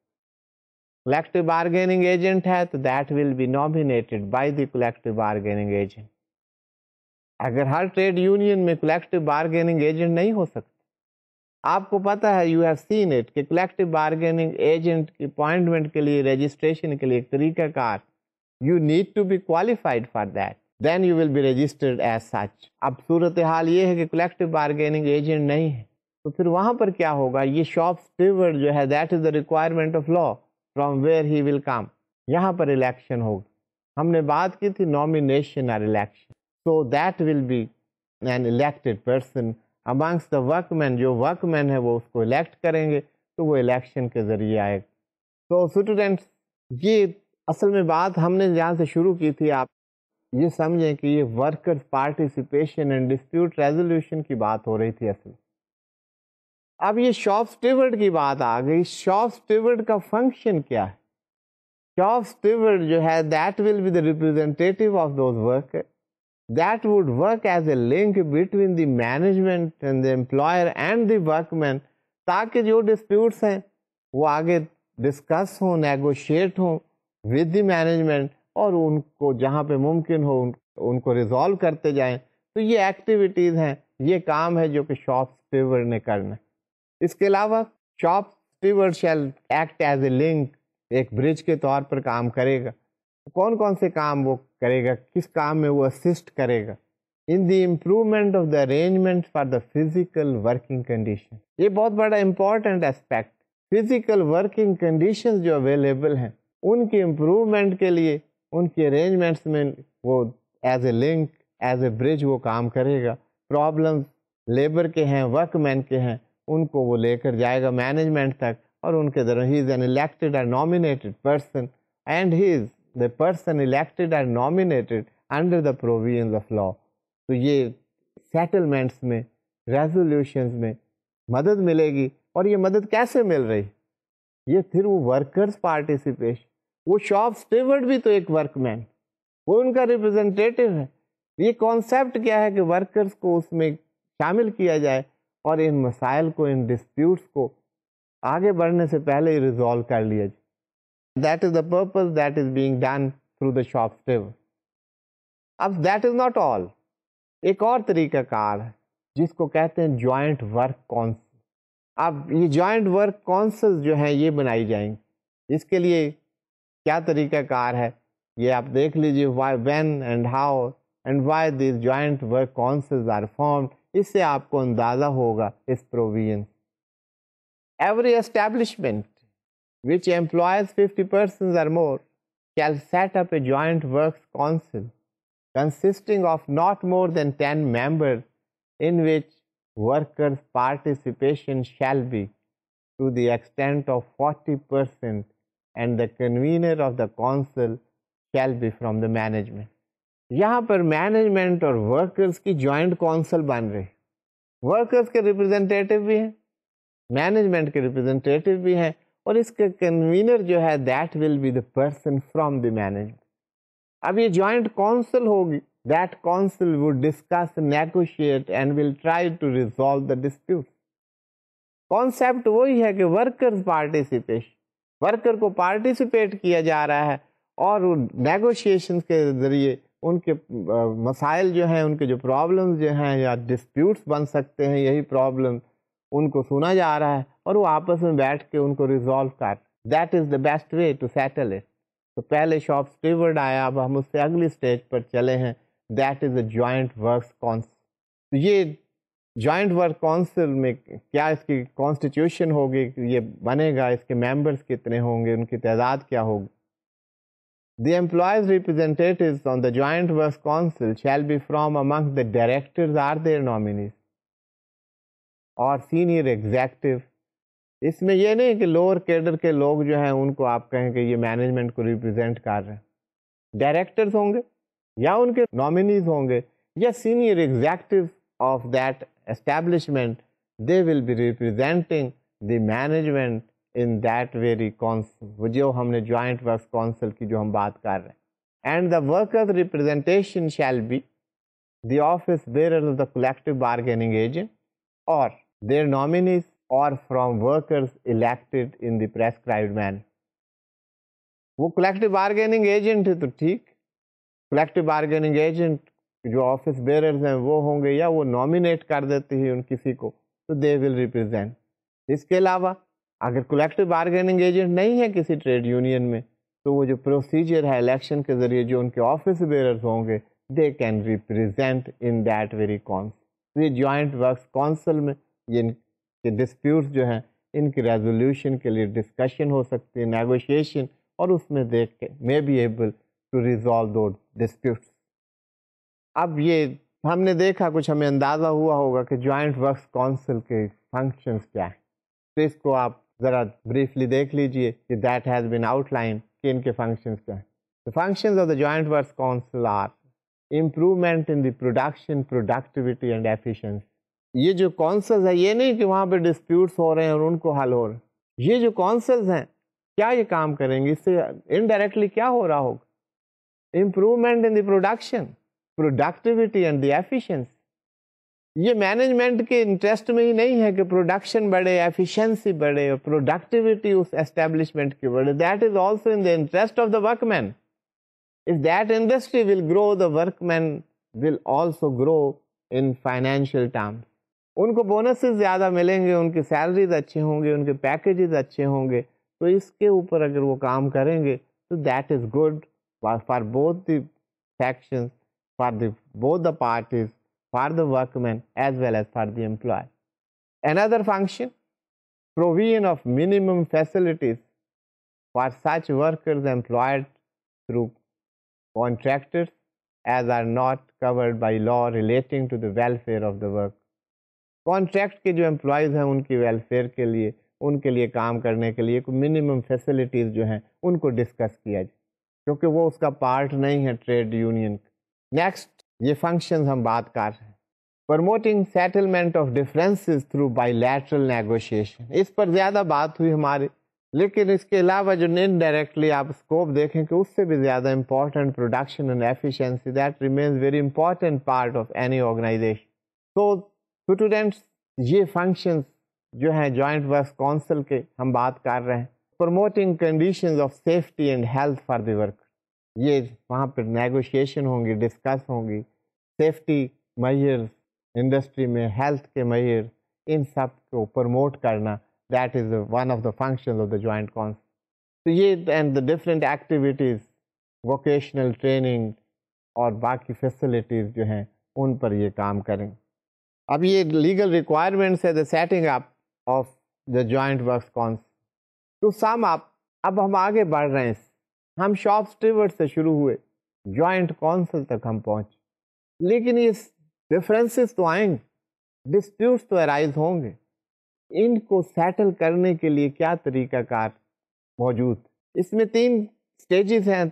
کلیکٹو بارگیننگ ایجنٹ ہے تو that will be nominated by the collective bargaining agent. اگر ہر ٹریڈ یونین میں کلیکٹو بارگیننگ ایجنٹ نہیں ہو سکتا، آپ کو پتا ہے، یو ہیو سین اٹ، کہ کلیکٹو بارگیننگ ایجنٹ کی اپوائنٹمنٹ کے لیے، رجسٹریشن کے لیے ایک طریقہ کار، you need to be qualified for that, then you will be registered as such. اب صورتحال یہ ہے کہ کلیکٹو بارگیننگ ایجنٹ نہیں ہے، تو پھر وہاں پر کیا ہوگا؟ یہ شاپ اسٹیورڈ جو ہے that is the requirement of law from where he will come, یہاں پر الیکشن ہوگا۔ ہم نے بات کی تھی نامینیشن اور election, so that will be an elected person amongst the workmen، جو workmen ہے وہ اس کو الیکٹ کریں گے تو وہ الیکشن کے ذریعے آئے گا۔ تو اسٹوڈینٹس، یہ اصل میں بات ہم نے جہاں سے شروع کی تھی، آپ یہ سمجھیں کہ یہ workers participation and dispute resolution کی بات ہو رہی تھی اصل۔ اب یہ شاپ اسٹیورڈ کی بات آ گئی۔ شاپ اسٹیورڈ کا فنکشن کیا ہے؟ شاپ اسٹیورڈ جو ہے that will be the representative of those worker that would work as a link between the management and the employer and the workmen، تاکہ جو ڈسپیوٹس ہیں وہ آگے ڈسکس ہوں، نیگوشیٹ ہوں with the management، اور ان کو جہاں پہ ممکن ہو ان کو ریزالو کرتے جائیں۔ تو یہ ایکٹیویٹیز ہیں، یہ کام ہے جو کہ شاپ اسٹیورڈ نے کرنا ہے۔ اس کے علاوہ shop Steward shell act as a link, ایک برج کے طور پر کام کرے گا۔ کون کون سے کام وہ کرے گا؟ کس کام میں وہ اسسٹ کرے گا؟ In the improvement of the arrangement for the physical working condition. یہ بہت بڑا important aspect, physical working condition جو اویلیبل ہیں ان کی امپروومنٹ کے لیے، ان کی ارینجمنٹس میں وہ as a link, as a bridge وہ کام کرے گا۔ پرابلمس لیبر کے ہیں، ورک مین کے ہیں، ان کو وہ لے کر جائے گا مینجمنٹ تک، اور ان کے ذریعے ہی از این الیکٹڈ اور nominated person and he is the person elected and nominated under the provisions of law۔ تو یہ سیٹلمنٹس میں، ریزولوشنز میں مدد ملے گی، اور یہ مدد کیسے مل رہی؟ یہ پھر وہ ورکرز پارٹیسپیشن، وہ شاپ اسٹیورڈ بھی تو ایک ورک مین، وہ ان کا ریپرزینٹیٹیو ہے۔ یہ کانسیپٹ کیا ہے کہ ورکرز کو اس میں شامل کیا جائے اور ان مسائل کو، ان ڈسپیوٹس کو آگے بڑھنے سے پہلے ہی ریزالو کر لیا جائے۔ That is the purpose that is being done through the shop steward۔ اب that is not all، ایک اور طریقہ کار ہے جس کو کہتے ہیں جوائنٹ ورک کونسل۔ اب یہ جوائنٹ ورک کونسل جو ہیں یہ بنائی جائیں گی۔ اس کے لیے کیا طریقہ کار ہے یہ آپ دیکھ لیجیے، when and how and why these joint work councils are formed، اس سے آپ کو اندازہ ہوگا اس provision. Every establishment which employs 50 persons or more shall set up a joint works council consisting of not more than 10 members, in which workers' participation shall be to the extent of 40%, and the convener of the council shall be from the management۔ یہاں پر management اور workers کی joint council بن رہی، workers کے ریپرزینٹیٹیو بھی ہیں، management کے ریپرزینٹیٹیو بھی ہیں، اور اس کے کنوینر جو ہے that will be the person from the management. اب یہ جوائنٹ کونسل ہوگی، that council would discuss, negotiate and will try to resolve the dispute. Concept وہی ہے کہ ورکرز پارٹیسپیشن، ورکر کو پارٹیسپیٹ کیا جا رہا ہے اور نیگوشیشن کے ذریعے ان کے مسائل جو ہیں، ان کے جو پرابلمز جو ہیں یا ڈسپیوٹس بن سکتے ہیں، یہی پرابلم ان کو سنا جا رہا ہے اور وہ آپس میں بیٹھ کے ان کو ریزالو کر. That is the best way to settle it. تو پہلے شاپ اسٹیورڈ آیا، اب ہم اس سے اگلی اسٹیج پر چلے ہیں. That is a joint works council. تو یہ جوائنٹ ورک کونسل میں کیا اس کی کانسٹیٹیوشن ہوگی، یہ بنے گا، اس کے ممبرس کتنے ہوں گے، ان کی تعداد کیا ہوگی. The employees' representatives on the Joint Works Council shall be from among the directors or their nominees or senior executive. اس میں یہ نہیں کہ لوور کیڈر کے لوگ جو ہیں ان کو آپ کہیں کہ یہ مینجمنٹ کو ریپرزینٹ کر رہے ہیں. ڈائریکٹرز ہوں گے یا ان کے نامینیز ہوں گے یا senior executive of that establishment. They will be representing the management in that very council. وہ جو ہم نے joint works council کی جو ہم بات کر رہے ہیں. And the workers' representation shall be the office bearers of the collective bargaining agent or their nominees or from workers elected in the prescribed manner. وہ collective bargaining agent ہے تو ٹھیک. collective bargaining agent جو office bearers ہیں وہ ہوں گے یا وہ nominate کر دیتے ہیں ان کسی کو تو they will represent. اس کے علاوہ اگر کولیکٹیو بارگیننگ ایجنٹ نہیں ہے کسی ٹریڈ یونین میں تو وہ جو پروسیجر ہے الیکشن کے ذریعے جو ان کے آفس بیئرز ہوں گے they can represent in that very council. یہ جوائنٹ ورکس کونسل میں یہ ڈسپیوٹس جو ہیں ان کی ریزولوشن کے لیے ڈسکشن ہو سکتی ہے، نیگوشیشن، اور اس میں دیکھ کے may be able to resolve those disputes. اب یہ ہم نے دیکھا، کچھ ہمیں اندازہ ہوا ہوگا کہ جوائنٹ ورکس کونسل کے فنکشنز کیا ہیں. تو اس کو آپ ذرا بریفلی دیکھ لیجئے کہ that has been out line کہ ان کے فنکشنز کیا ہیں. The functions of the Joint Works Council are improvement in the production, productivity and efficiency. یہ جو کونسلز ہیں یہ نہیں کہ وہاں پہ ڈسپیوٹس ہو رہے ہیں اور ان کو حل ہو رہے ہیں. یہ جو کونسلز ہیں کیا یہ کام کریں گے؟ اس سے انڈائریکٹلی کیا ہو رہا ہوگا؟ Improvement in the production, productivity and the efficiency. یہ مینجمنٹ کے انٹرسٹ میں ہی نہیں ہے کہ پروڈکشن بڑھے، ایفیشنسی بڑھے اور پروڈکٹیوٹی اس اسٹیبلشمنٹ کی بڑھے. That is also in the interest of the workmen. If that industry will grow the workmen will also grow in financial terms. ان کو بونسز زیادہ ملیں گے، ان کی سیلریز اچھے ہوں گے، ان کے پیکیجز اچھے ہوں گے. تو اس کے اوپر اگر وہ کام کریں گے تو that is good for both the sections, for the both the parties, for the workmen as well as for the employee. Another function, provision of minimum facilities for such workers employed through contractors as are not covered by law relating to the welfare of the work. Contract کے جو employees ہیں ان کی welfare کے لیے، ان کے لیے کام کرنے کے لیے کوئی minimum facilities جو ہیں ان کو ڈسکس کیا جائے، کیونکہ وہ اس کا پارٹ نہیں ہے ٹریڈ یونین. نیکسٹ یہ فنکشنز ہم بات کر رہے ہیں. Promoting settlement of differences through bilateral negotiation. اس پر زیادہ بات ہوئی ہماری، لیکن اس کے علاوہ جو انڈائریکٹلی آپ اسکوپ دیکھیں کہ اس سے بھی زیادہ important production and efficiency, that remains very important part of any organisation. تو اسٹوڈینٹس یہ فنکشنز جو ہیں جوائنٹ ورکس کونسل کے ہم بات کر رہے ہیں. Promoting conditions of safety and health for the work. یہ وہاں پہ نیگوشیشن ہوں گی، ڈسکس ہوں گی. سیفٹی میئرز انڈسٹری میں، ہیلتھ کے میئر، ان سب کو پروموٹ کرنا، that is one of the functions of the joint council. تو یہ and the different activities, vocational training اور باقی فیسلٹیز جو ہیں ان پر یہ کام کریں. اب یہ لیگل ریکوائرمنٹس ہے the setting up of the joint works council. To sum up, اب ہم آگے بڑھ رہے ہیں، ہم شاپ اسٹیورڈ سے شروع ہوئے، جوائنٹ کونسل تک ہم پہنچے، لیکن یہ ڈفرینسز تو آئیں گے، ڈسپیوٹس تو ارائز ہوں گے. ان کو سیٹل کرنے کے لیے کیا طریقہ کار موجود؟ اس میں 3 سٹیجز ہیں،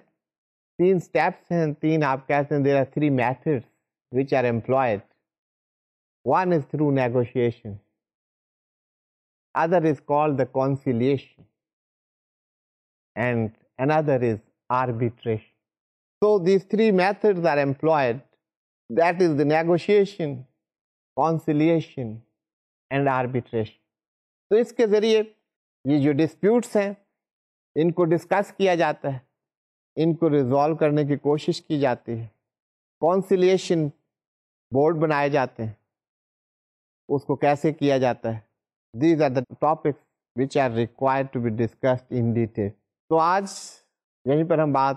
3 سٹیپس ہیں، 3 آپ کہتے ہیں. There are 3 methods which are employed. One is through negotiation. Other is called the conciliation. And another is arbitration. So these 3 methods are employed. That is the negotiation, conciliation and arbitration. تو اس کے ذریعے یہ جو disputes ہیں ان کو discuss کیا جاتا ہے، ان کو ریزالو کرنے کی کوشش کی جاتی ہے. کونسیلیشن بورڈ بنائے جاتے ہیں، اس کو کیسے کیا جاتا ہے. These are the topics which are required to be discussed in detail. تو آج یہیں پر ہم بات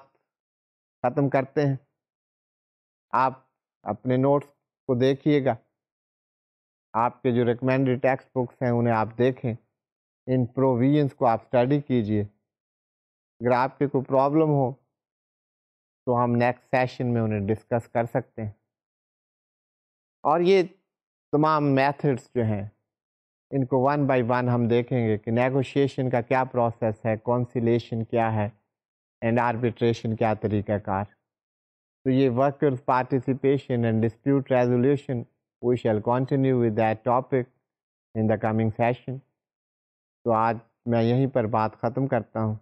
ختم کرتے ہیں. آپ اپنے نوٹس کو دیکھیے گا، آپ کے جو ریکمینڈیڈ ٹیکسٹ بکس ہیں انہیں آپ دیکھیں، ان پروویژنس کو آپ اسٹڈی کیجئے. اگر آپ کے کوئی پرابلم ہو تو ہم نیکسٹ سیشن میں انہیں ڈسکس کر سکتے ہیں. اور یہ تمام میتھڈس جو ہیں ان کو ون بائی ون ہم دیکھیں گے کہ نیگوشیشن کا کیا پروسیس ہے، کونسیلیشن کیا ہے، اینڈ آربیٹریشن کیا طریقہ کار. تو یہ workers participation and dispute resolution, we shall continue with that topic in the coming session. تو آج میں یہیں پر بات ختم کرتا ہوں.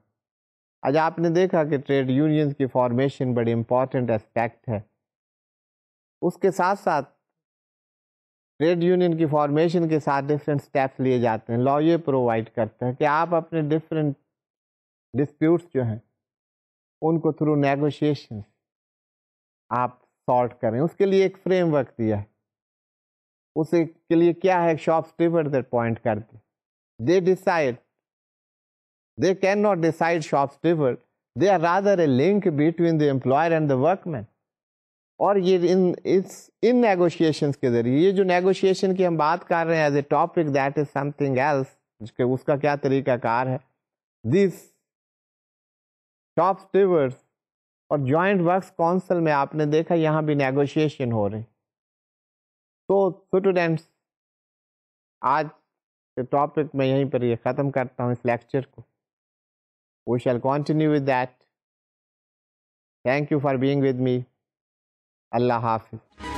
آج آپ نے دیکھا کہ ٹریڈ یونینز کی فارمیشن بڑی امپورٹنٹ اسپیکٹ ہے. اس کے ساتھ ساتھ ٹریڈ یونین کی فارمیشن کے ساتھ ڈفرینٹ اسٹیپس لیے جاتے ہیں. لا یہ پرووائڈ کرتا ہے کہ آپ اپنے ڈفرینٹ ڈسپیوٹس جو ہیں ان کو تھرو نیگوشیشن آپ سارٹ کریں. اس کے لیے ایک فریم ورک دیا ہے. اس کے لیے کیا ہے، شاپ اسٹیورڈ پوائنٹ کرتے they decide, they cannot decide shop steward, they are rather a link between the employer and the workman. اور یہ ان نیگوشیشنس کے ذریعے، یہ جو نیگوشیشن کی ہم بات کر رہے ہیں as a topic that is something else, کہ اس کا کیا طریقہ کار ہے. دیس شاپ اسٹیورڈس اور جوائنٹ ورکس کونسل میں آپ نے دیکھا یہاں بھی نیگوشیشن ہو رہی. تو اسٹوڈینٹس آج کے ٹاپک میں یہیں پر یہ ختم کرتا ہوں اس لیکچر کو. We shall continue with that. Thank you for being with me. Allah Hafiz.